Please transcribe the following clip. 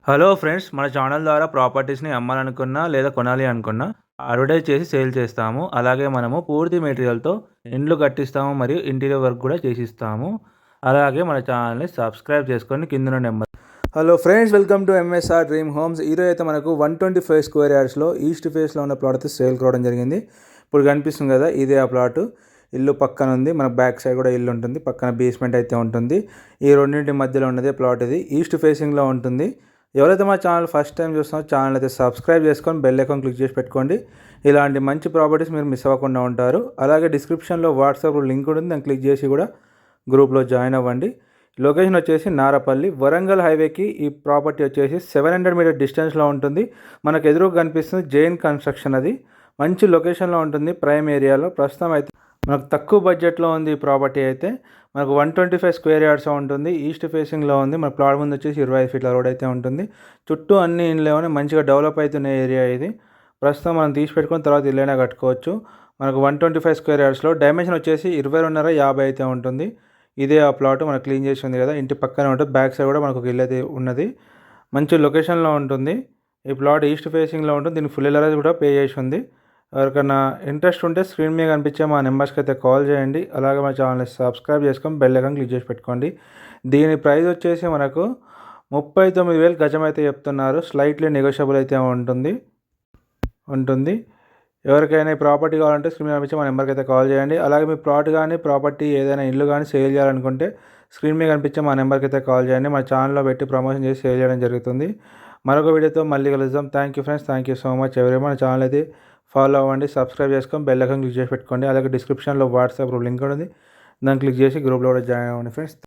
Hello friends, మన channel ద్వారా ప్రాపర్టీస్‌ని అమ్మాలనుకున్నా లేదా కొనాలి అనుకున్నా అడ్వర్టైజ్ చేసి సేల్ చేస్తాము. అలాగే మనము పూర్తి మెటీరియల్‌తో ఇండ్లు కట్టిస్తాము మరియు ఇంటీరియర్ వర్క్ కూడా చేసిస్తాము. అలాగే మన ఛానల్‌ని సబ్స్క్రైబ్ చేసుకొని కిందున్న number. Hello friends, welcome to MSR dream homes. ఈరోజు అయితే మనకు 125 స్క్వేర్ యార్డ్స్లో ఈస్ట్ ఫేస్లో ఉన్న ప్లాట్ అయితే సేల్ కావడం జరిగింది. ఇప్పుడు కనిపిస్తుంది కదా, ఇదే ఆ ప్లాటు. ఇల్లు పక్కన ఉంది, మన బ్యాక్ సైడ్ కూడా ఇల్లు ఉంటుంది, పక్కన బేస్మెంట్ అయితే ఉంటుంది. ఈ రెండింటి మధ్యలో ఉన్నదే ప్లాట్. ఇది ఈస్ట్ ఫేసింగ్లో ఉంటుంది. ఎవరైతే మా ఛానల్ ఫస్ట్ టైం చూస్తున్నారో ఛానల్ అయితే సబ్స్క్రైబ్ చేసుకొని బెల్ ఐకాన్ క్లిక్ చేసి పెట్టుకోండి. ఇలాంటి మంచి ప్రాపర్టీస్ మీరు మిస్ అవ్వకుండా ఉంటారు. అలాగే డిస్క్రిప్షన్లో వాట్సాప్ లింక్ ఉంటుంది, దాన్ని క్లిక్ చేసి కూడా గ్రూప్లో జాయిన్ అవ్వండి. లొకేషన్ వచ్చేసి నారపల్లి, వరంగల్ హైవేకి ఈ ప్రాపర్టీ వచ్చేసి 700 మీటర్ డిస్టెన్స్లో ఉంటుంది. మనకు ఎదురుగా కనిపిస్తుంది జైన్ కన్స్ట్రక్షన్. అది మంచి లొకేషన్లో ఉంటుంది, ప్రైమ్ ఏరియాలో. ప్రస్తుతం అయితే మనకు తక్కువ బడ్జెట్లో ఉంది ఈ ప్రాపర్టీ. అయితే మనకు 125 స్క్వేర్ యార్డ్స్ ఉంటుంది, ఈస్ట్ ఫేసింగ్లో ఉంది. మన ప్లాట్ ముందు వచ్చేసి 25 ఫీట్ల రోడ్ అయితే ఉంటుంది. చుట్టూ అన్ని ఇండ్లేమని మంచిగా డెవలప్ అవుతున్న ఏరియా ఇది. ప్రస్తుతం మనం తీసి పెట్టుకుని తర్వాత ఇల్లైనా కట్టుకోవచ్చు. మనకు 125 స్క్వేర్ యార్డ్స్లో డైమెన్షన్ వచ్చేసి 22.5 అయితే ఉంటుంది. ఇదే ఆ ప్లాట్ మనకు క్లీన్ చేసి ఉంది కదా, ఇంటి పక్కనే ఉంటుంది. బ్యాక్ సైడ్ కూడా మనకు ఒక ఇల్లు అయితే ఉన్నది, మంచి లొకేషన్లో ఉంటుంది. ఈ ప్లాట్ ఈస్ట్ ఫేసింగ్లో ఉంటుంది. దీనికి ఫుల్ ఎల్ఆర్ఎస్ కూడా పే చేసి ఉంది. ఎవరికైనా ఇంట్రెస్ట్ ఉంటే స్క్రీన్ మీద కనిపించే మా నెంబర్స్కి అయితే కాల్ చేయండి. అలాగే మా ఛానల్ని సబ్స్క్రైబ్ చేసుకొని బెల్ ఐకాన్ క్లిక్ చేసి పెట్టుకోండి. దీని ప్రైస్ వచ్చేసి మనకు 39,000 గజం అయితే చెప్తున్నారు. స్లైట్లీ నెగోషియబుల్ అయితే ఉంటుంది. ఎవరికైనా ఈ ప్రాపర్టీ కావాలంటే స్క్రీన్ మీద కనిపించే మా నెంబర్కి అయితే కాల్ చేయండి. అలాగే మీ ప్లాట్ కానీ ప్రాపర్టీ ఏదైనా ఇల్లు కానీ సేల్ చేయాలనుకుంటే స్క్రీన్ మీద కనిపించే మా నెంబర్కి అయితే కాల్ చేయండి. మా ఛానల్లో పెట్టి ప్రమోషన్ చేసి సేల్ చేయడం జరుగుతుంది. మరొక వీడియోతో మళ్ళీ కలుద్దాం. Thank you friends, thank you so much ఎవరి. మన ఛానల్ అయితే ఫాలో అవ్వండి, సబ్స్క్రైబ్ చేసుకొని బెల్ ఐకాన్ క్లిక్ చేసి పెట్టుకోండి. అలాగే డిస్క్రిప్షన్లో వాట్సాప్ లింక్ ఉంటుంది, దాన్ని క్లిక్ చేసి గ్రూప్లో కూడా జాయిన్ అవ్వండి ఫ్రెండ్స్.